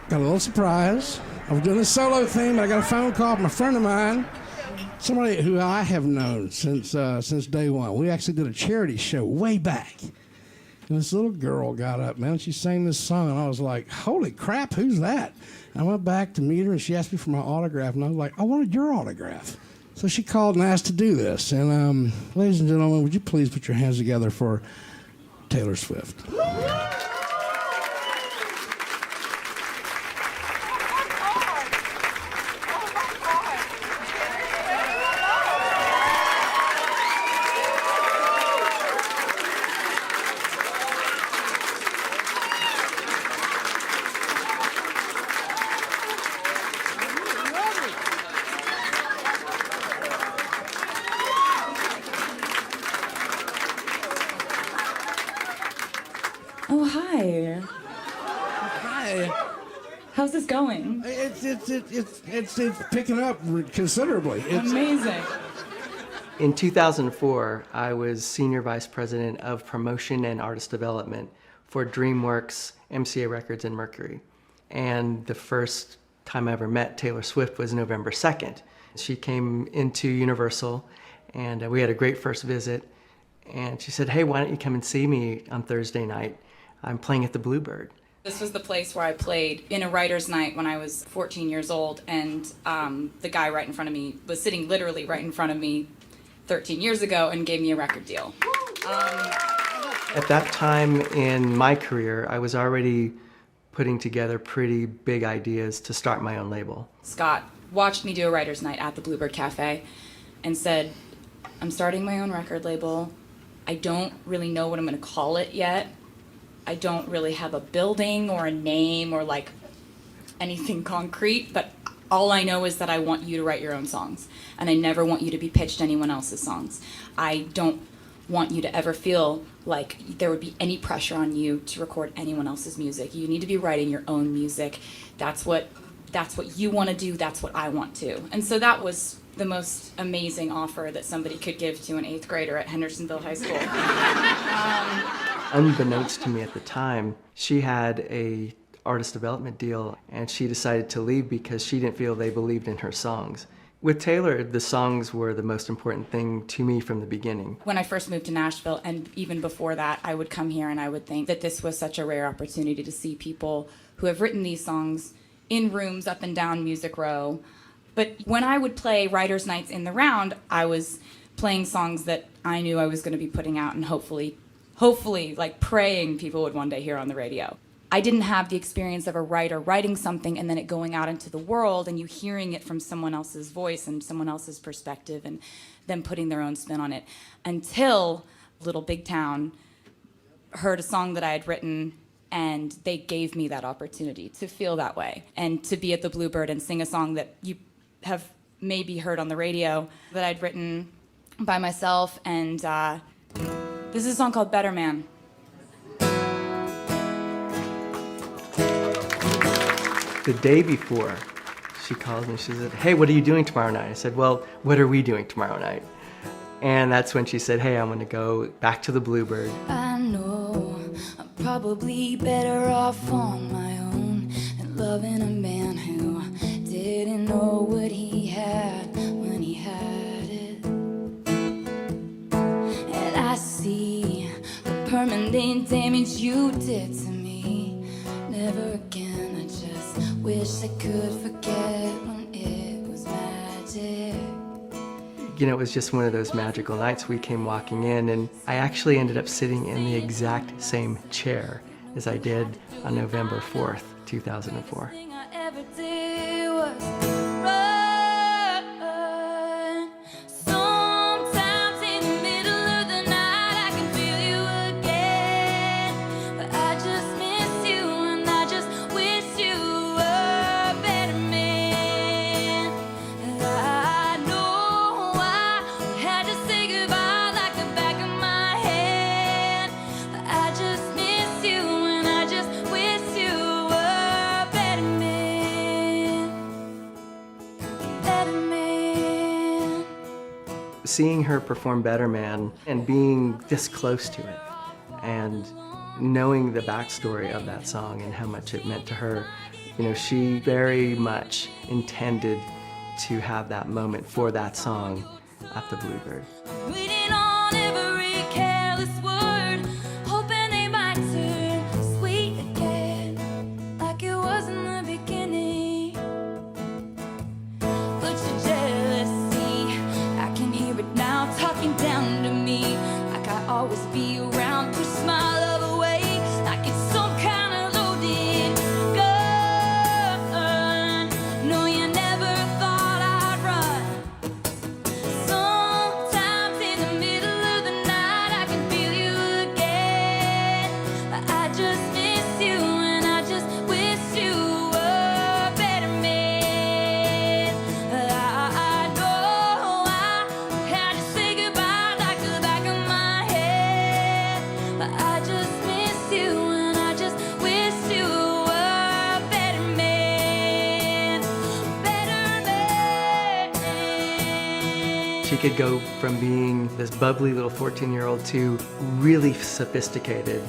Got a little surprise. I was doing a solo thing, but I got a phone call from a friend of mine, somebody who I have known since day one. We actually did a charity show way back. And this little girl got up, man, and she sang this song, and I was like, holy crap, who's that? And I went back to meet her, and she asked me for my autograph, and I was like, I wanted your autograph. So she called and asked to do this. And ladies and gentlemen, would you please put your hands together for Taylor Swift? Oh, hi. Hi. How's this going? It's picking up considerably. It's amazing. In 2004, I was Senior Vice President of Promotion and Artist Development for DreamWorks, MCA Records, and Mercury. And the first time I ever met Taylor Swift was November 2nd. She came into Universal, and we had a great first visit. And she said, hey, why don't you come and see me on Thursday night? I'm playing at the Bluebird. This was the place where I played in a writer's night when I was 14 years old, and the guy right in front of me was sitting literally right in front of me 13 years ago and gave me a record deal. At that time in my career, I was already putting together pretty big ideas to start my own label. Scott watched me do a writer's night at the Bluebird Cafe and said, I'm starting my own record label. I don't really know what I'm going to call it yet. I don't really have a building or a name or like anything concrete, but all I know is that I want you to write your own songs, and I never want you to be pitched anyone else's songs. I don't want you to ever feel like there would be any pressure on you to record anyone else's music. You need to be writing your own music. That's what you want to do. That's what I want to. And so that was the most amazing offer that somebody could give to an 8th grader at Hendersonville High School. Unbeknownst to me at the time, she had a artist development deal, and she decided to leave because she didn't feel they believed in her songs. With Taylor, the songs were the most important thing to me from the beginning. When I first moved to Nashville, and even before that, I would come here and I would think that this was such a rare opportunity to see people who have written these songs in rooms up and down Music Row. But when I would play writers' nights in the round, I was playing songs that I knew I was going to be putting out and hopefully, like praying people would one day hear on the radio. I didn't have the experience of a writer writing something and then it going out into the world and you hearing it from someone else's voice and someone else's perspective and them putting their own spin on it until Little Big Town heard a song that I had written, and they gave me that opportunity to feel that way and to be at the Bluebird and sing a song that you have maybe heard on the radio that I'd written by myself. And this is a song called Better Man. The day before, she called me, she said, hey, what are you doing tomorrow night? I said, well, what are we doing tomorrow night? And that's when she said, hey, I'm gonna go back to the Bluebird. I know I'm probably better off on my own and loving a man who didn't know what he had when he had it. And I see the permanent damage you did to me. Never again, I just wish I could forget when it was magic. You know, it was just one of those magical nights. We came walking in, and I actually ended up sitting in the exact same chair as I did on November 4th, 2004. Seeing her perform Better Man and being this close to it And knowing the backstory of that song and how much it meant to her, you know, she very much intended to have that moment for that song at the Bluebird. Reading on every careless word, hoping they might turn sweet again, like it was in the beginning. But your jealousy, I can hear it now talking down to me, like I always be around to smile love away, like it's some kind of loaded gun. No, you never thought I'd run. Sometimes in the middle of the night I can feel you again, but I just miss you and I just wish you were a better man. I know I had to say goodbye like the back of my head, but I just miss you and I just wish you were a better man, better man. She could go from being this bubbly little 14-year-old to really sophisticated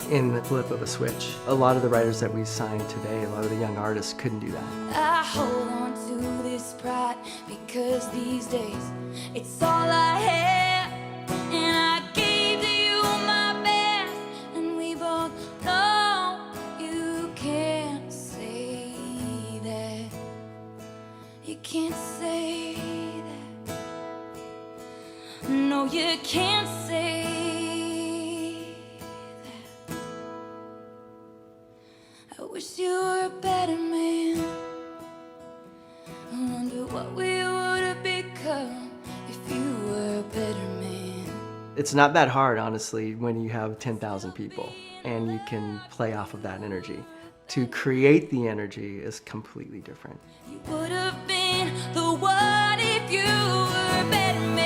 in the flip of a switch. A lot of the writers that we signed today, a lot of the young artists couldn't do that. I hold on to this pride because these days it's all I have, and I gave to you my best, and we both know you can't say that. You can't say that. No, you can't say that. I wish you were a better man. I wonder what we would have become if you were a better man. It's not that hard, honestly, when you have 10,000 people and you can play off of that energy. To create the energy is completely different. You would have been the one if you were a better man.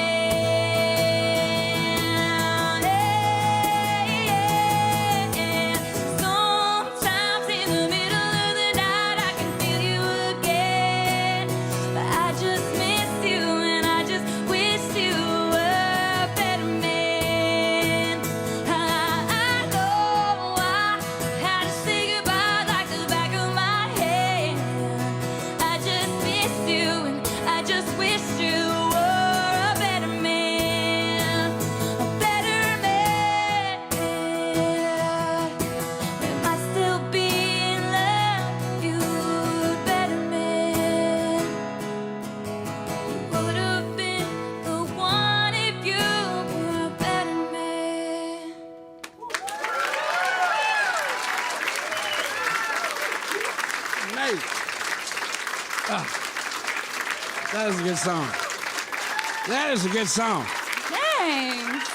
Sometimes in the middle of the night I can feel you again, but I just miss you and I just wish you were a better man. I know I had to say goodbye like the back of my head. I just miss you and I just wish you were a better man, a better man. We might still be in love, you were a better man. You would have been the one if you were a better man. Nate. That is a good song. That is a good song. Thanks.